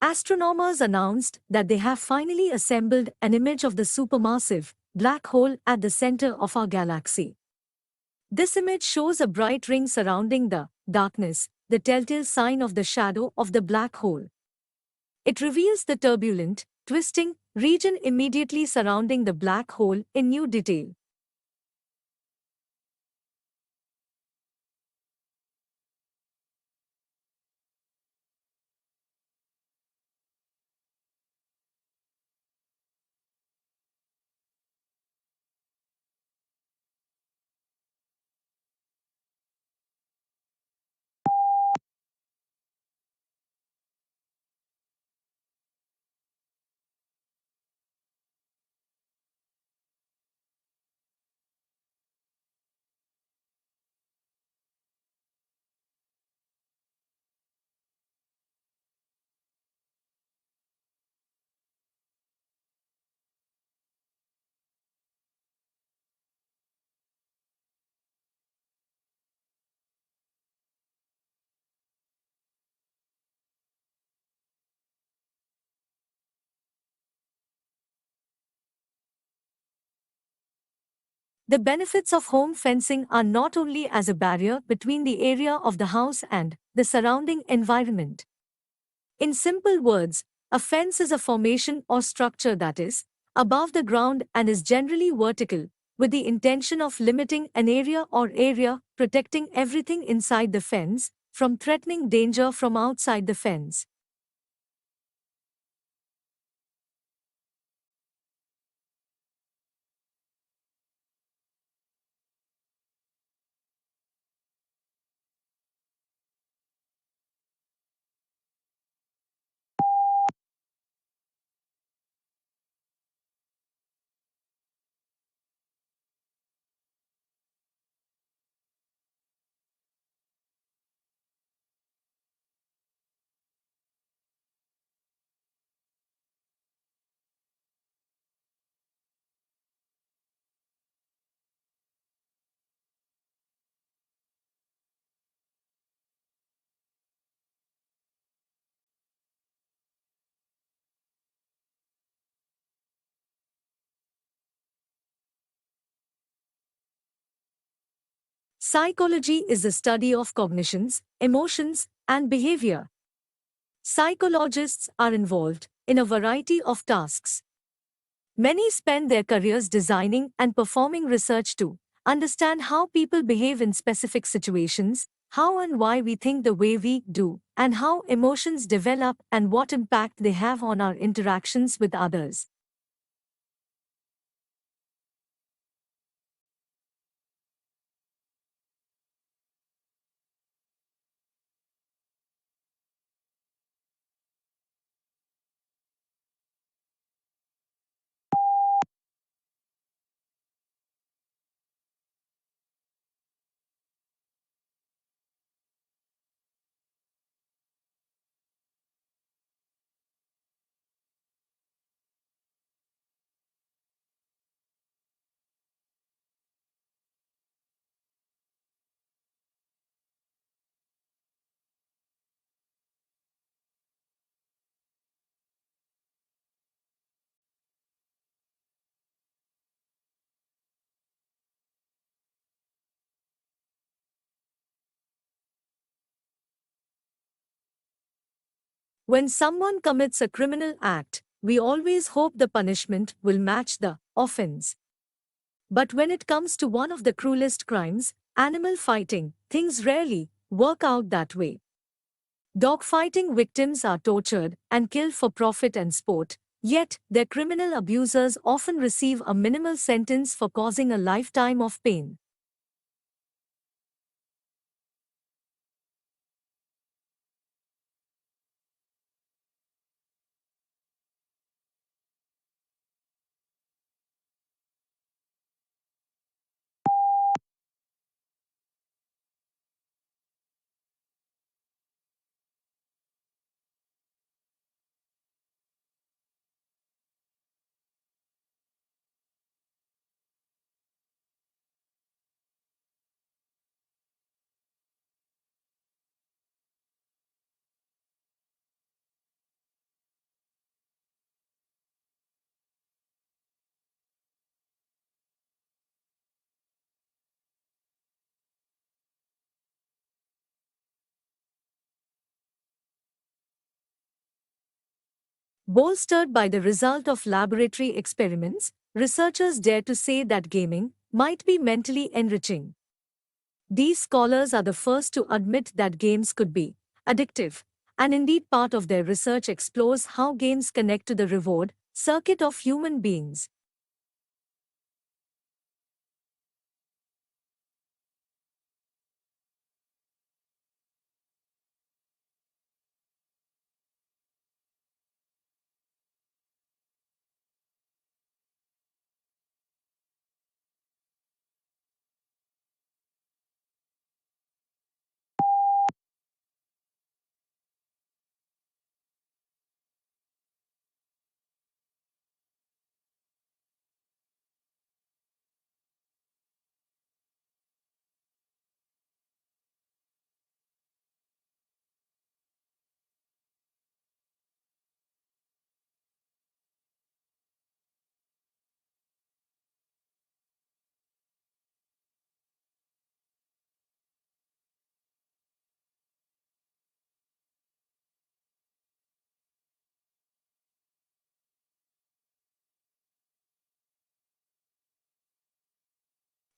Astronomers announced that they have finally assembled an image of the supermassive black hole at the center of our galaxy. This image shows a bright ring surrounding the darkness, the telltale sign of the shadow of the black hole. It reveals the turbulent, twisting region immediately surrounding the black hole in new detail. The benefits of home fencing are not only as a barrier between the area of the house and the surrounding environment. In simple words, a fence is a formation or structure that is above the ground and is generally vertical, with the intention of limiting an area, protecting everything inside the fence from threatening danger from outside the fence. Psychology is the study of cognitions, emotions, and behavior. Psychologists are involved in a variety of tasks. Many spend their careers designing and performing research to understand how people behave in specific situations, how and why we think the way we do, and how emotions develop and what impact they have on our interactions with others. When someone commits a criminal act, we always hope the punishment will match the offense. But when it comes to one of the cruelest crimes, animal fighting, things rarely work out that way. Dogfighting victims are tortured and killed for profit and sport, yet their criminal abusers often receive a minimal sentence for causing a lifetime of pain. Bolstered by the result of laboratory experiments, researchers dare to say that gaming might be mentally enriching. These scholars are the first to admit that games could be addictive, and indeed part of their research explores how games connect to the reward circuit of human beings.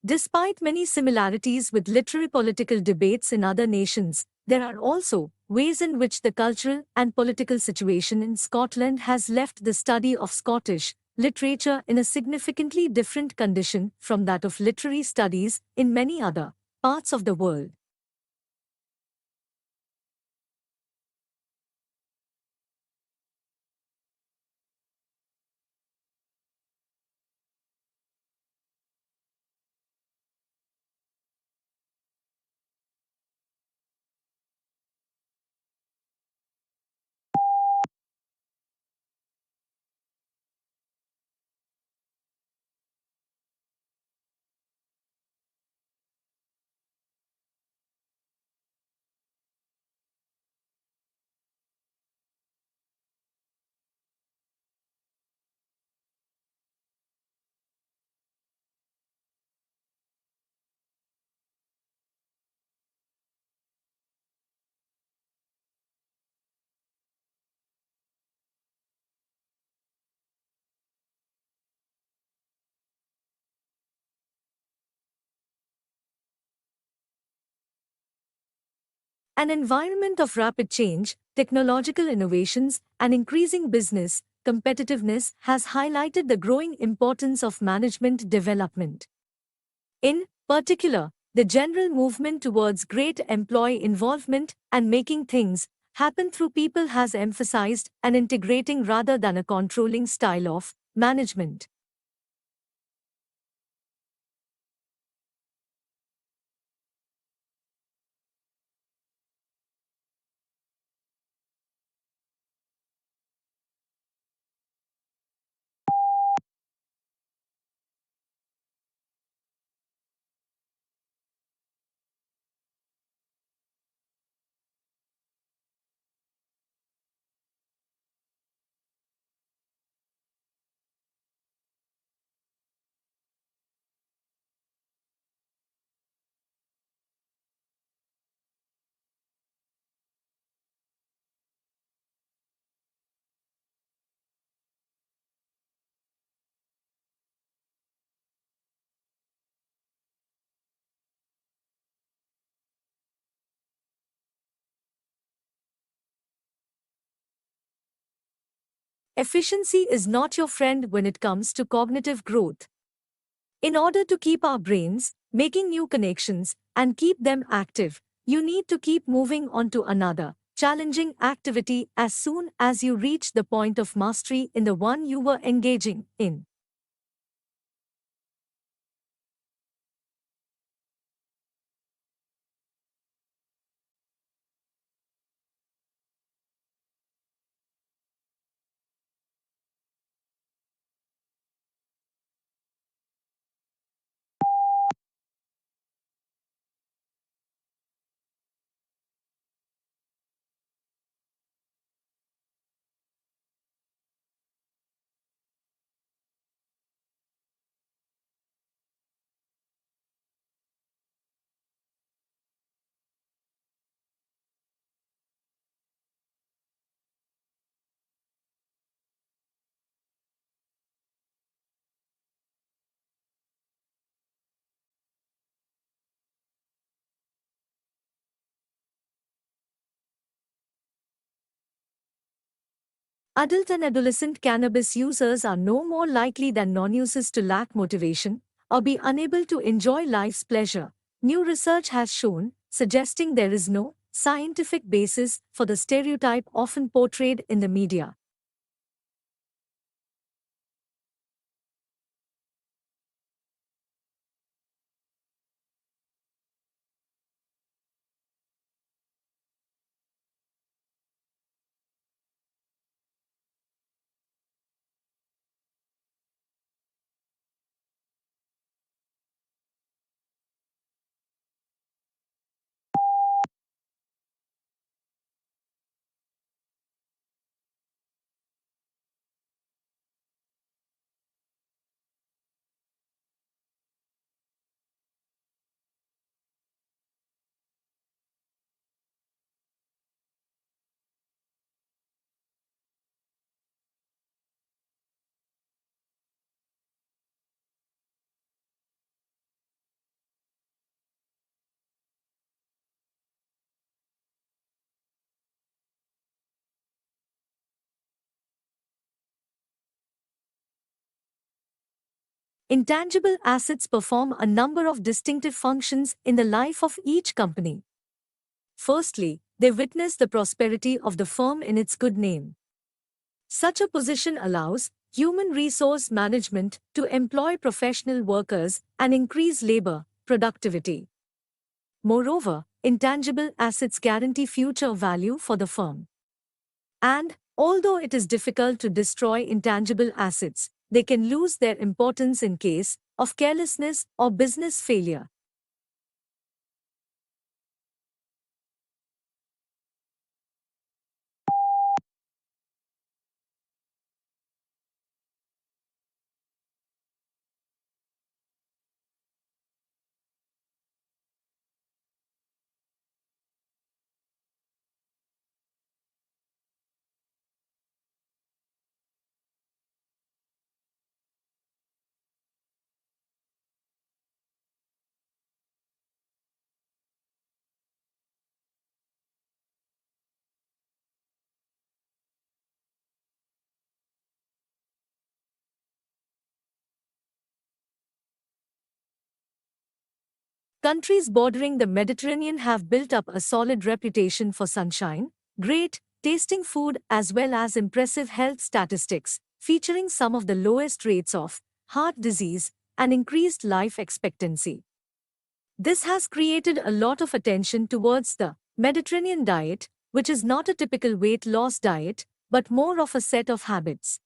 Despite many similarities with literary political debates in other nations, there are also ways in which the cultural and political situation in Scotland has left the study of Scottish literature in a significantly different condition from that of literary studies in many other parts of the world. An environment of rapid change, technological innovations, and increasing business competitiveness has highlighted the growing importance of management development. In particular, the general movement towards great employee involvement and making things happen through people has emphasized an integrating rather than a controlling style of management. Efficiency is not your friend when it comes to cognitive growth. In order to keep our brains making new connections and keep them active, you need to keep moving on to another, challenging activity as soon as you reach the point of mastery in the one you were engaging in. Adult and adolescent cannabis users are no more likely than non-users to lack motivation or be unable to enjoy life's pleasure. New research has shown, suggesting there is no scientific basis for the stereotype often portrayed in the media. Intangible assets perform a number of distinctive functions in the life of each company. Firstly, they witness the prosperity of the firm in its good name. Such a position allows human resource management to employ professional workers and increase labor productivity. Moreover, intangible assets guarantee future value for the firm. And, although it is difficult to destroy intangible assets, they can lose their importance in case of carelessness or business failure. Countries bordering the Mediterranean have built up a solid reputation for sunshine, great tasting food, as well as impressive health statistics, featuring some of the lowest rates of heart disease and increased life expectancy. This has created a lot of attention towards the Mediterranean diet, which is not a typical weight loss diet, but more of a set of habits.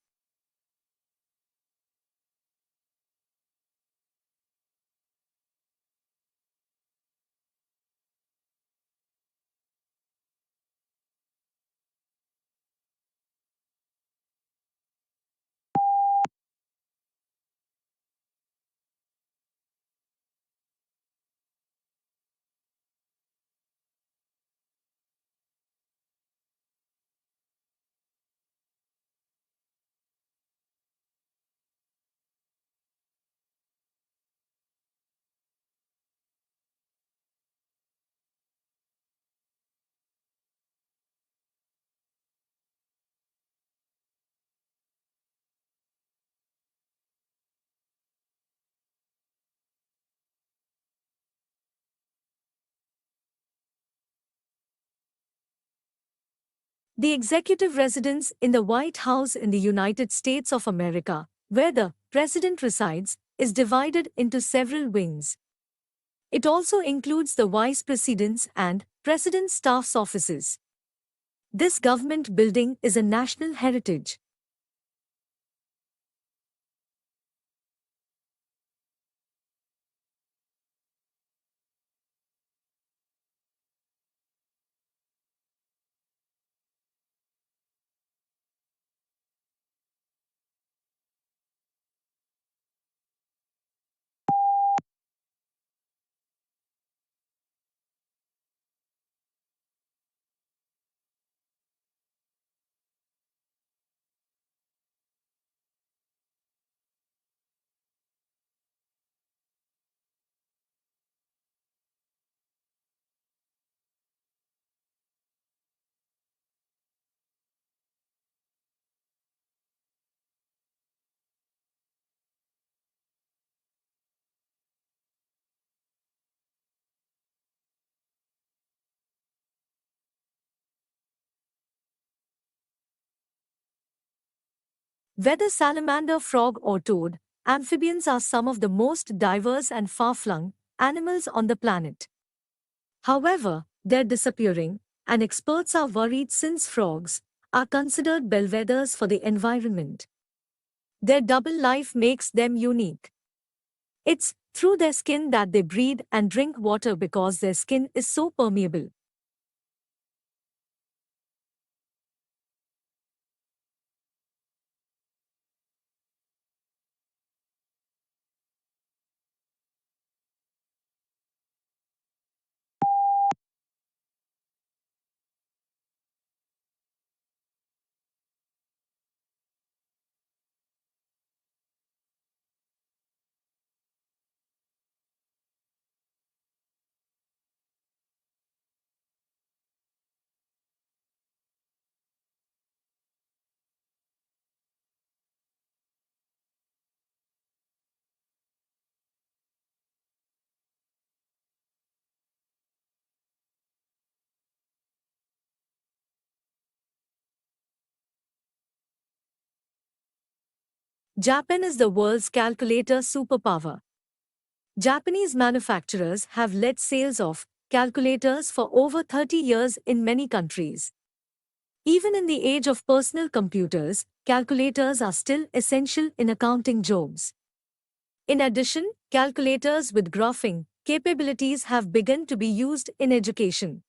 The executive residence in the White House in the United States of America, where the president resides, is divided into several wings. It also includes the vice president's and president's staff's offices. This government building is a national heritage. Whether salamander, frog, or toad, amphibians are some of the most diverse and far-flung animals on the planet. However, they're disappearing, and experts are worried since frogs are considered bellwethers for the environment. Their double life makes them unique. It's through their skin that they breathe and drink water because their skin is so permeable. Japan is the world's calculator superpower. Japanese manufacturers have led sales of calculators for over 30 years in many countries. Even in the age of personal computers, calculators are still essential in accounting jobs. In addition, calculators with graphing capabilities have begun to be used in education.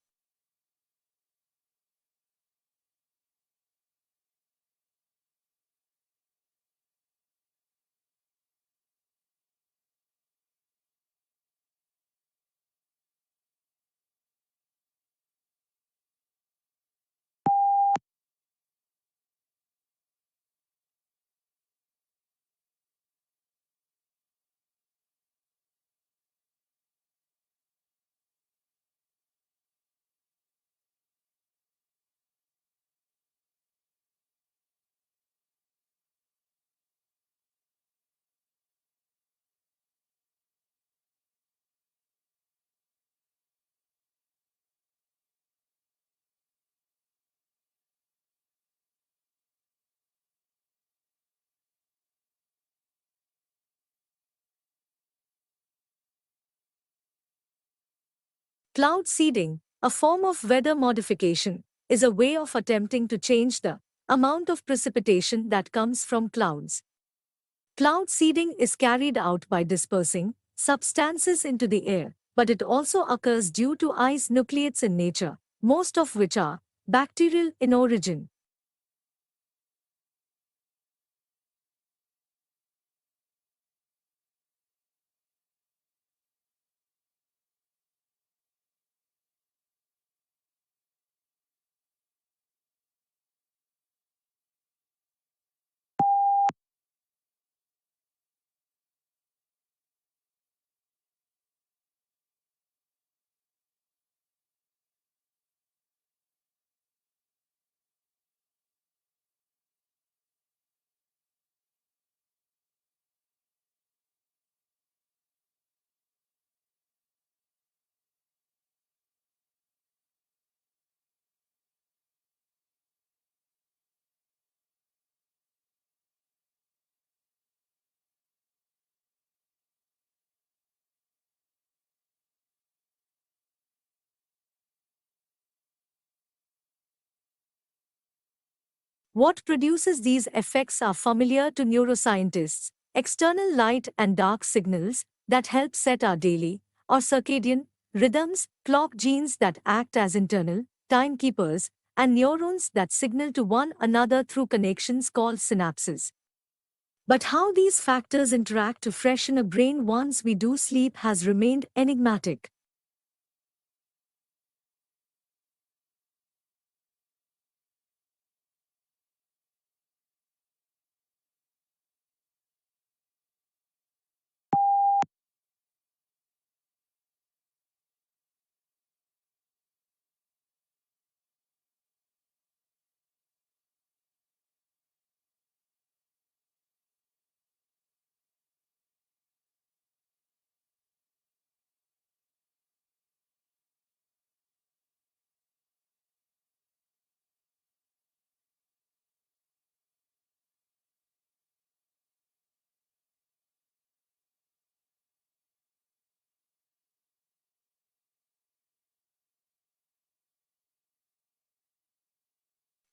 Cloud seeding, a form of weather modification, is a way of attempting to change the amount of precipitation that comes from clouds. Cloud seeding is carried out by dispersing substances into the air, but it also occurs due to ice nucleates in nature, most of which are bacterial in origin. What produces these effects are familiar to neuroscientists: external light and dark signals that help set our daily or circadian rhythms, clock genes that act as internal timekeepers, and neurons that signal to one another through connections called synapses. But how these factors interact to freshen a brain once we do sleep has remained enigmatic.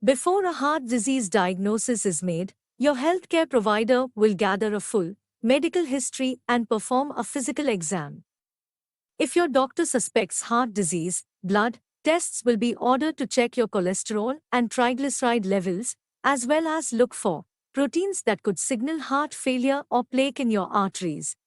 Before a heart disease diagnosis is made, your healthcare provider will gather a full medical history and perform a physical exam. If your doctor suspects heart disease, blood tests will be ordered to check your cholesterol and triglyceride levels, as well as look for proteins that could signal heart failure or plaque in your arteries.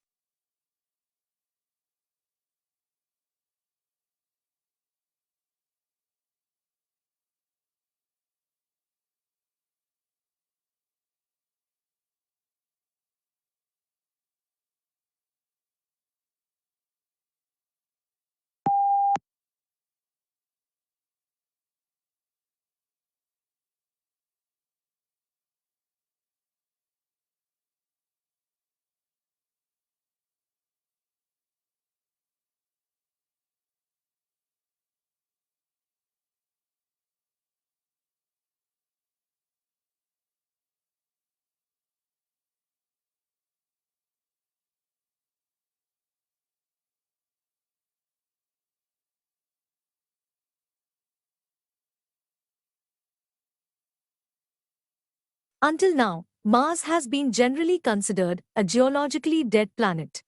Until now, Mars has been generally considered a geologically dead planet.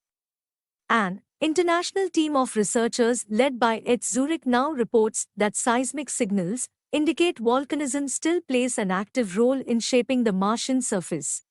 An international team of researchers led by ETH Zurich now reports that seismic signals indicate volcanism still plays an active role in shaping the Martian surface.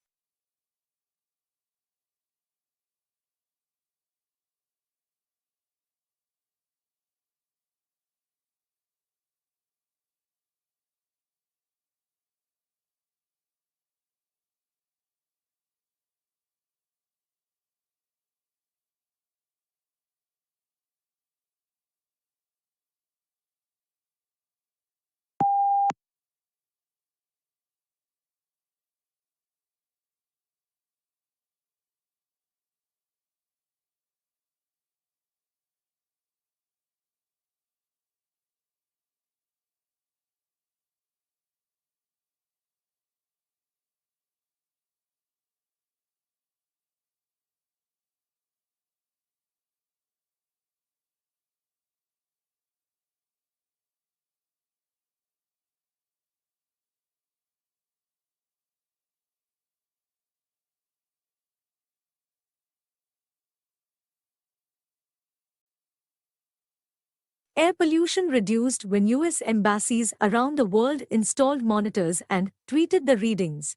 Air pollution reduced when US embassies around the world installed monitors and tweeted the readings.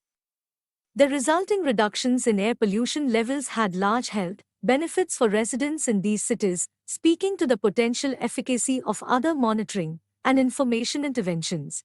The resulting reductions in air pollution levels had large health benefits for residents in these cities, speaking to the potential efficacy of other monitoring and information interventions.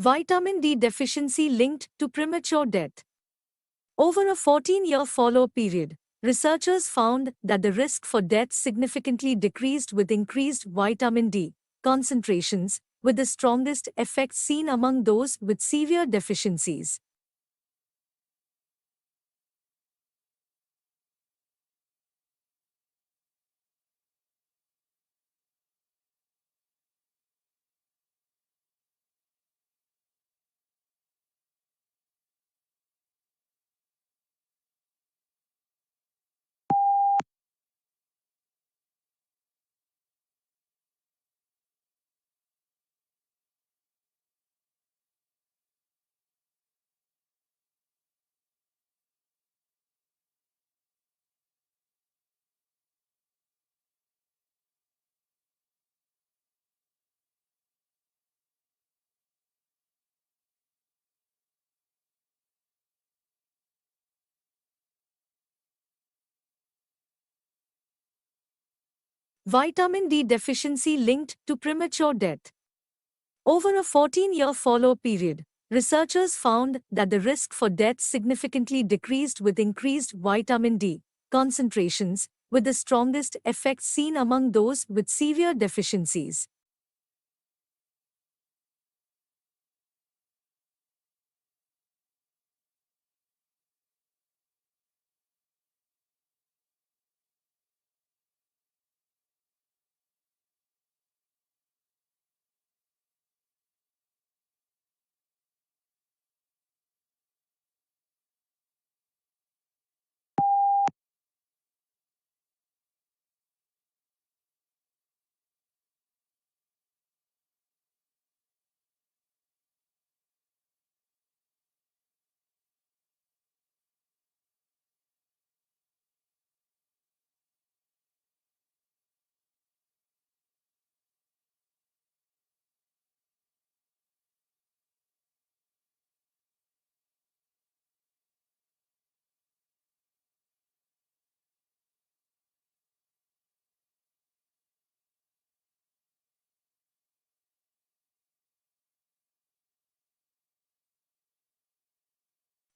Vitamin D deficiency linked to premature death. Over a 14-year follow-up period, researchers found that the risk for death significantly decreased with increased vitamin D concentrations, with the strongest effects seen among those with severe deficiencies. Vitamin D deficiency linked to premature death. Over a 14-year follow-up period, researchers found that the risk for death significantly decreased with increased vitamin D concentrations, with the strongest effects seen among those with severe deficiencies.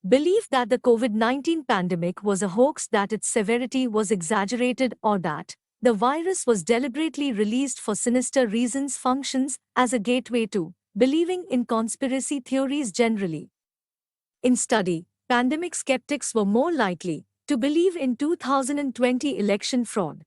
Belief that the COVID-19 pandemic was a hoax, that its severity was exaggerated, or that the virus was deliberately released for sinister reasons functions as a gateway to believing in conspiracy theories generally. In study, pandemic skeptics were more likely to believe in 2020 election fraud.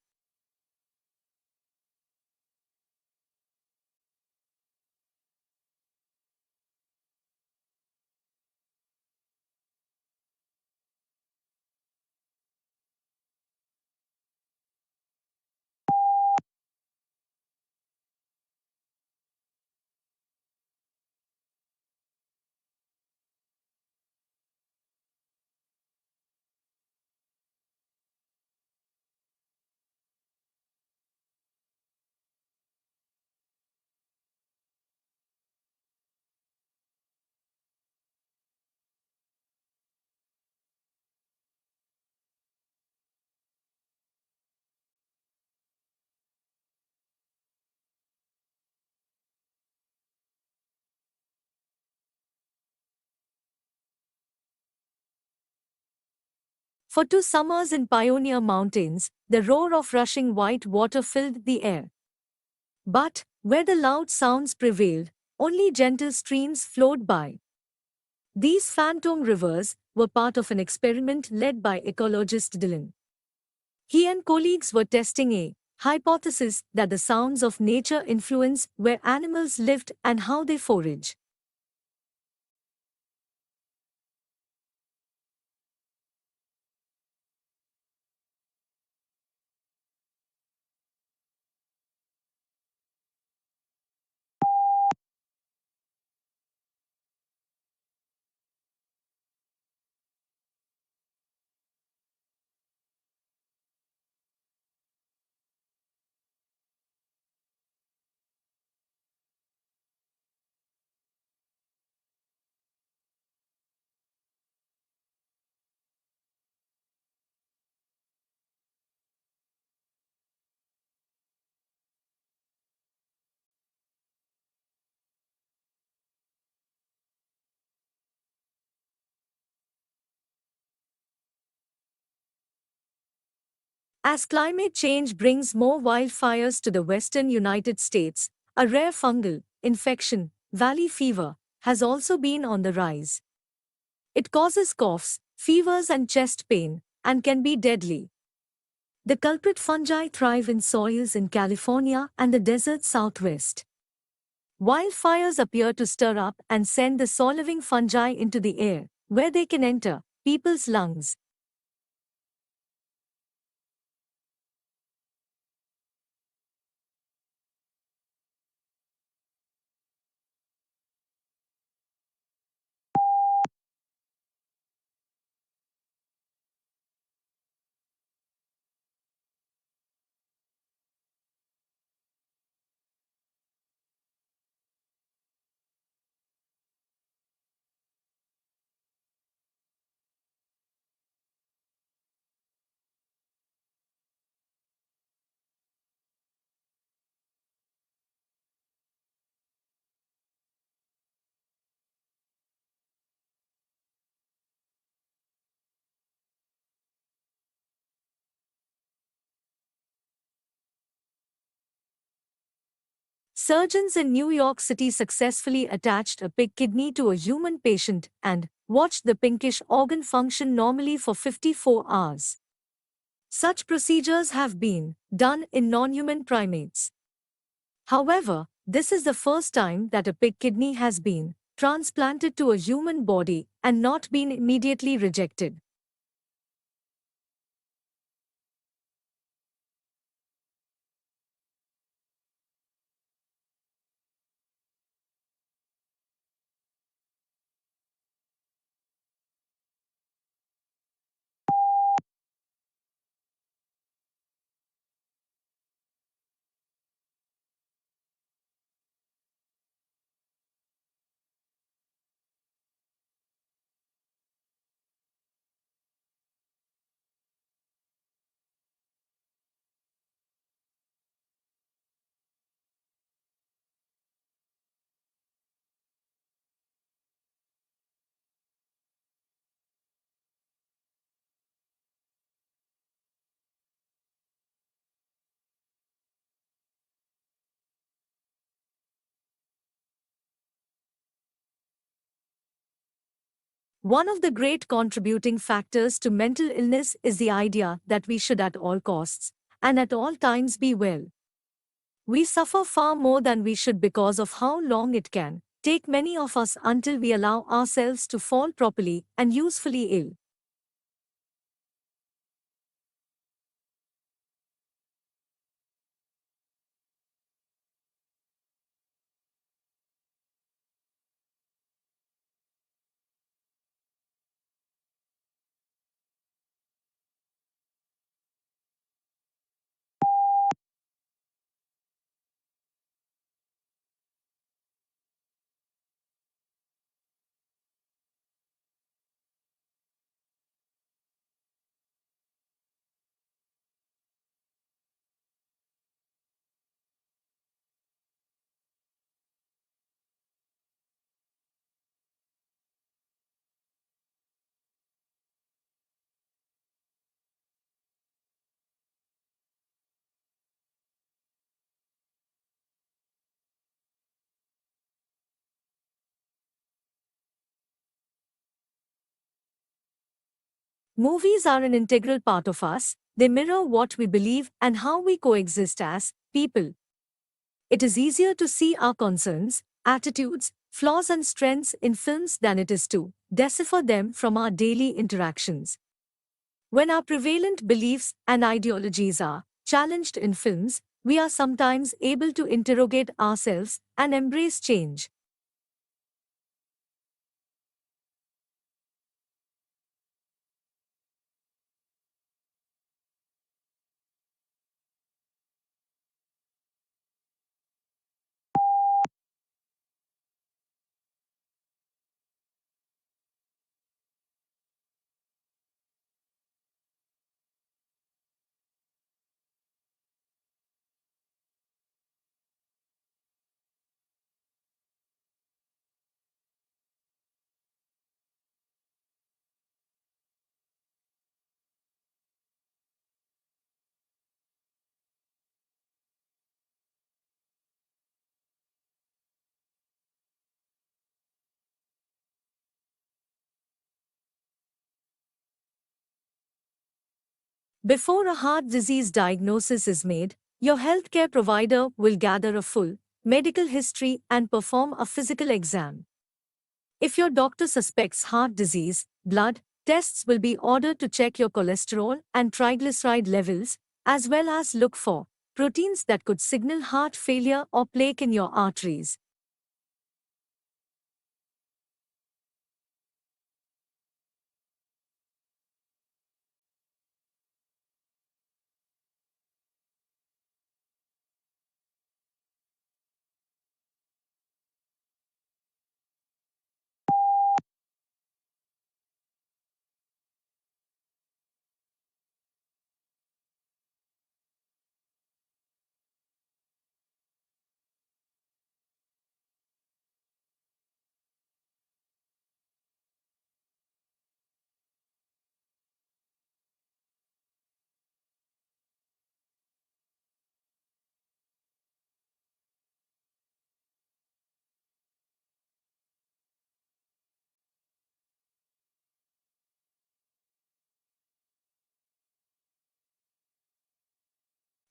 For 2 summers in Pioneer Mountains, the roar of rushing white water filled the air. But, where the loud sounds prevailed, only gentle streams flowed by. These phantom rivers were part of an experiment led by ecologist Dylan. He and colleagues were testing a hypothesis that the sounds of nature influence where animals lived and how they forage. As climate change brings more wildfires to the western United States, a rare fungal infection, valley fever, has also been on the rise. It causes coughs, fevers, and chest pain, and can be deadly. The culprit fungi thrive in soils in California and the desert southwest. Wildfires appear to stir up and send the soil-living fungi into the air, where they can enter people's lungs. Surgeons in New York City successfully attached a pig kidney to a human patient and watched the pinkish organ function normally for 54 hours. Such procedures have been done in non-human primates. However, this is the first time that a pig kidney has been transplanted to a human body and not been immediately rejected. One of the great contributing factors to mental illness is the idea that we should at all costs and at all times be well. We suffer far more than we should because of how long it can take many of us until we allow ourselves to fall properly and usefully ill. Movies are an integral part of us, they mirror what we believe and how we coexist as people. It is easier to see our concerns, attitudes, flaws, and strengths in films than it is to decipher them from our daily interactions. When our prevalent beliefs and ideologies are challenged in films, we are sometimes able to interrogate ourselves and embrace change. Before a heart disease diagnosis is made, your healthcare provider will gather a full medical history and perform a physical exam. If your doctor suspects heart disease, blood tests will be ordered to check your cholesterol and triglyceride levels, as well as look for proteins that could signal heart failure or plaque in your arteries.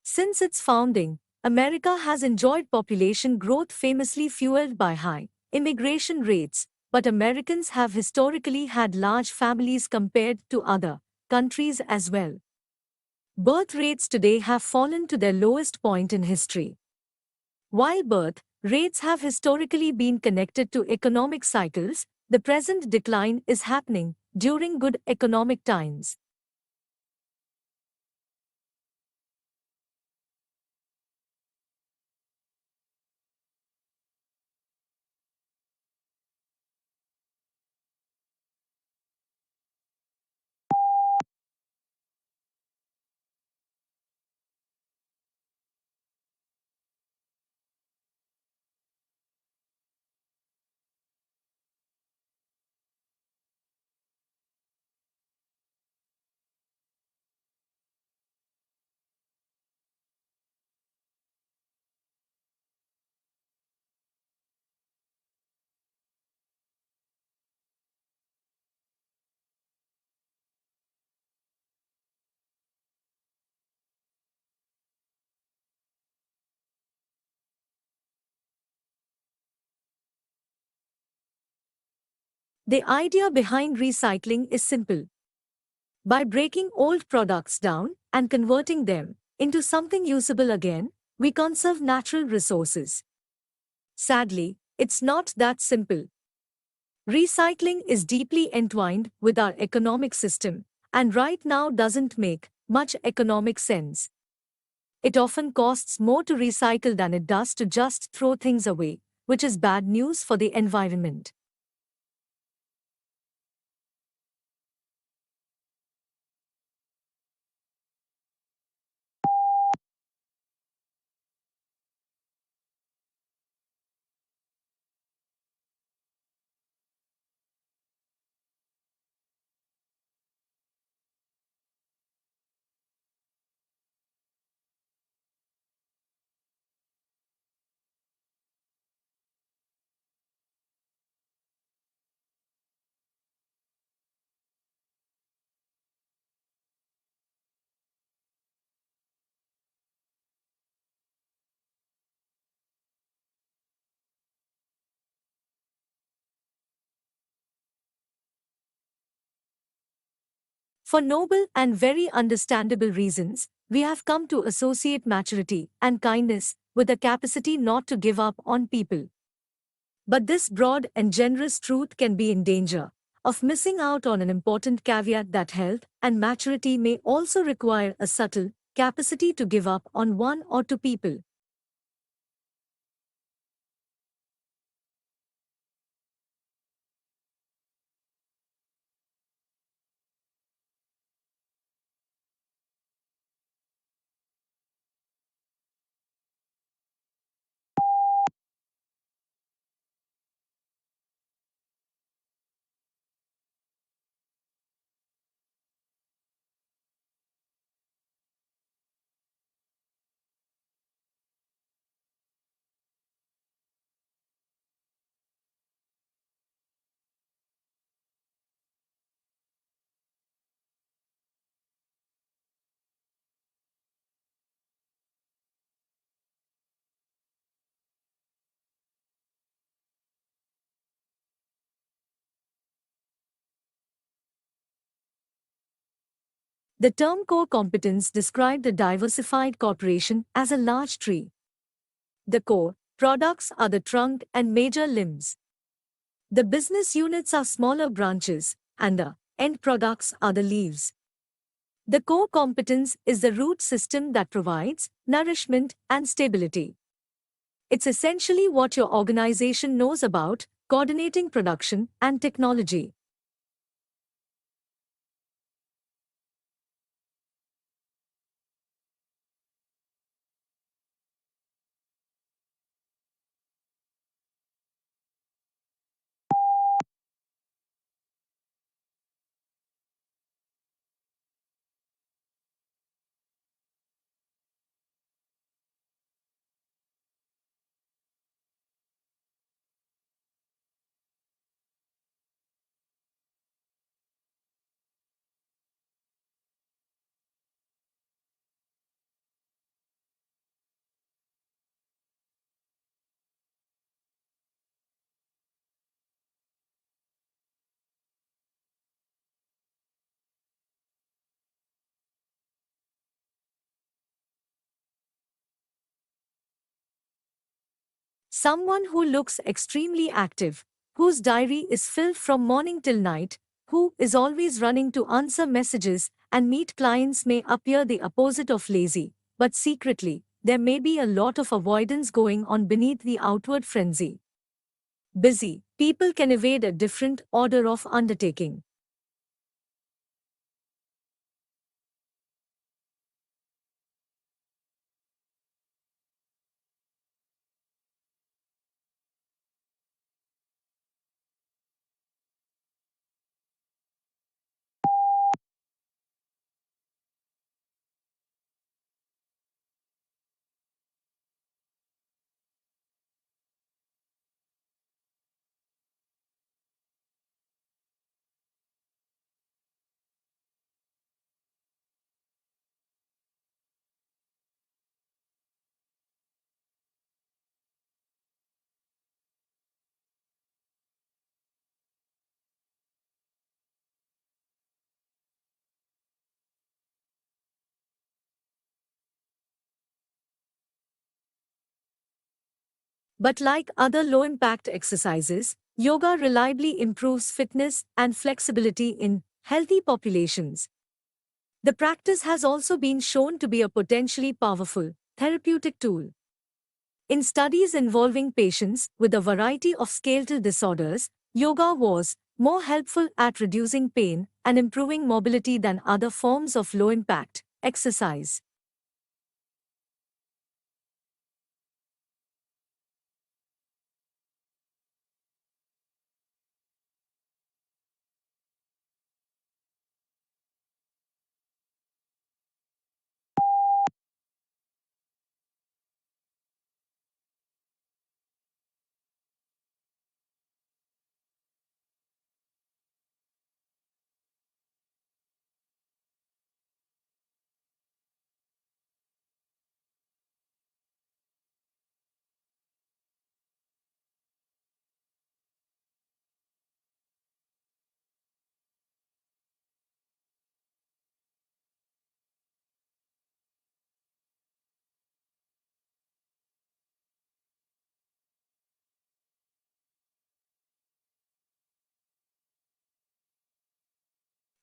Since its founding, America has enjoyed population growth famously fueled by high immigration rates, but Americans have historically had large families compared to other countries as well. Birth rates today have fallen to their lowest point in history. While birth rates have historically been connected to economic cycles, the present decline is happening during good economic times. The idea behind recycling is simple. By breaking old products down and converting them into something usable again, we conserve natural resources. Sadly, it's not that simple. Recycling is deeply entwined with our economic system, and right now doesn't make much economic sense. It often costs more to recycle than it does to just throw things away, which is bad news for the environment. For noble and very understandable reasons, we have come to associate maturity and kindness with the capacity not to give up on people. But this broad and generous truth can be in danger of missing out on an important caveat that health and maturity may also require a subtle capacity to give up on one or two people. The term core competence described a diversified corporation as a large tree. The core products are the trunk and major limbs. The business units are smaller branches, and the end products are the leaves. The core competence is the root system that provides nourishment and stability. It's essentially what your organization knows about coordinating production and technology. Someone who looks extremely active, whose diary is filled from morning till night, who is always running to answer messages and meet clients may appear the opposite of lazy, but secretly, there may be a lot of avoidance going on beneath the outward frenzy. Busy people can evade a different order of undertaking. But like other low impact exercises, yoga reliably improves fitness and flexibility in healthy populations. The practice has also been shown to be a potentially powerful therapeutic tool. In studies involving patients with a variety of skeletal disorders, yoga was more helpful at reducing pain and improving mobility than other forms of low impact exercise.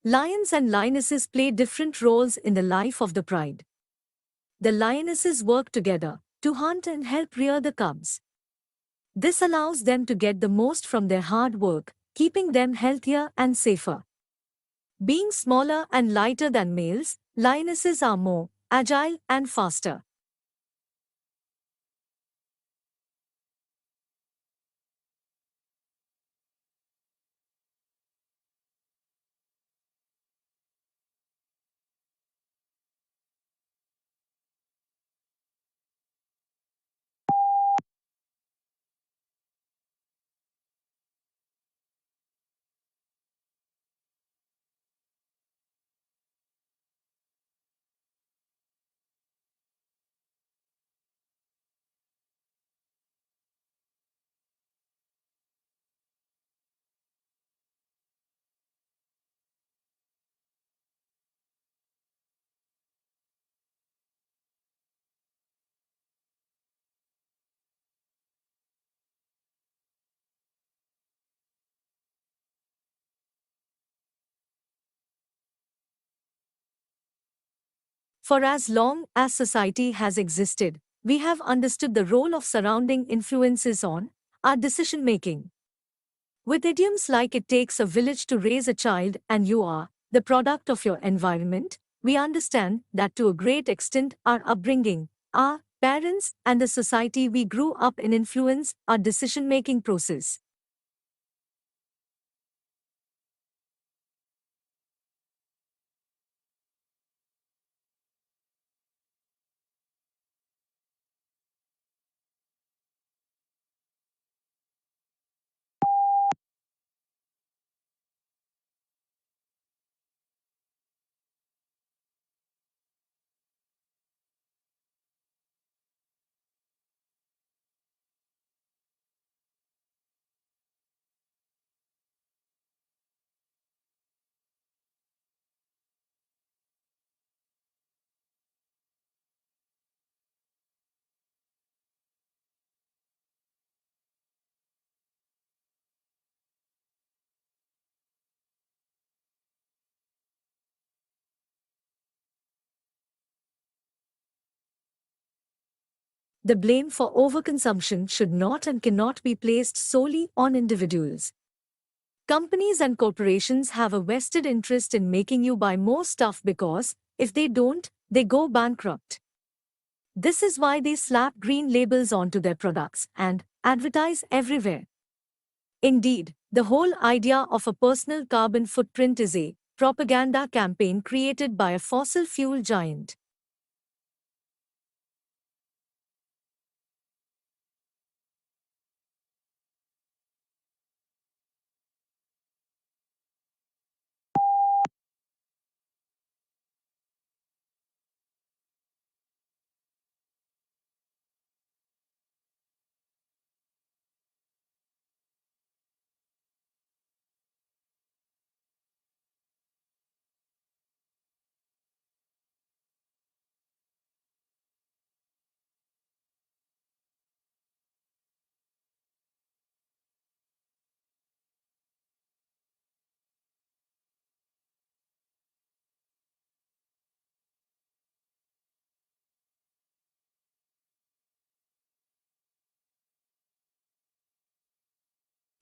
Lions and lionesses play different roles in the life of the pride. The lionesses work together to hunt and help rear the cubs. This allows them to get the most from their hard work, keeping them healthier and safer. Being smaller and lighter than males, lionesses are more agile and faster. For as long as society has existed, we have understood the role of surrounding influences on our decision making. With idioms like it takes a village to raise a child and you are the product of your environment, we understand that to a great extent our upbringing, our parents, and the society we grew up in influence our decision making process. The blame for overconsumption should not and cannot be placed solely on individuals. Companies and corporations have a vested interest in making you buy more stuff because, if they don't, they go bankrupt. This is why they slap green labels onto their products and advertise everywhere. Indeed, the whole idea of a personal carbon footprint is a propaganda campaign created by a fossil fuel giant.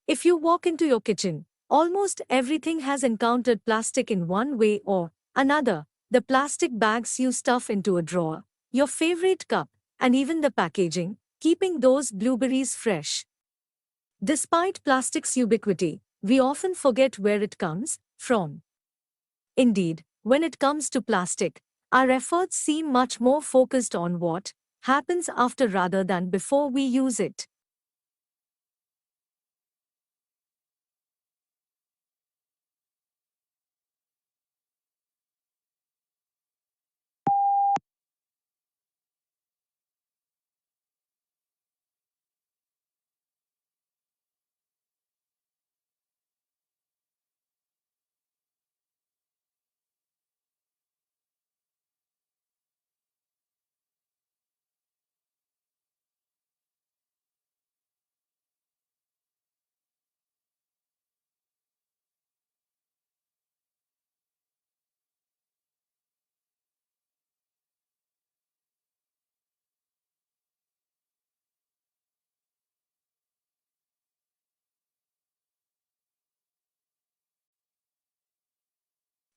If you walk into your kitchen, almost everything has encountered plastic in one way or another. The plastic bags you stuff into a drawer, your favorite cup, and even the packaging, keeping those blueberries fresh. Despite plastic's ubiquity, we often forget where it comes from. Indeed, when it comes to plastic, our efforts seem much more focused on what happens after rather than before we use it.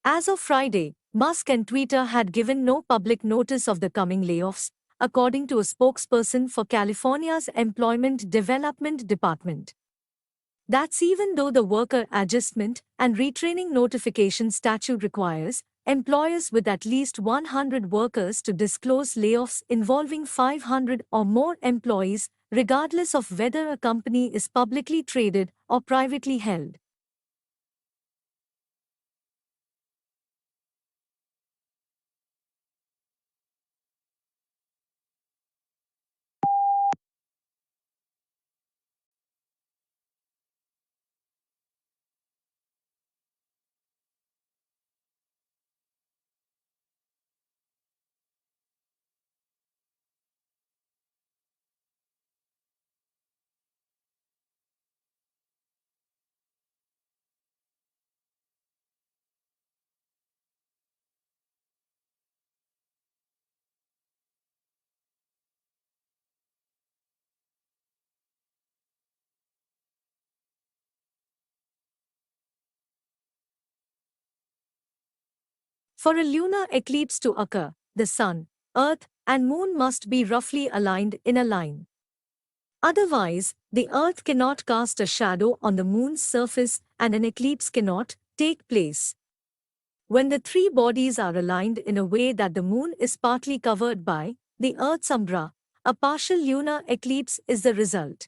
As of Friday, Musk and Twitter had given no public notice of the coming layoffs, according to a spokesperson for California's Employment Development Department. That's even though the Worker Adjustment and Retraining Notification statute requires employers with at least 100 workers to disclose layoffs involving 500 or more employees, regardless of whether a company is publicly traded or privately held. For a lunar eclipse to occur, the Sun, Earth, and Moon must be roughly aligned in a line. Otherwise, the Earth cannot cast a shadow on the Moon's surface and an eclipse cannot take place. When the three bodies are aligned in a way that the Moon is partly covered by the Earth's umbra, a partial lunar eclipse is the result.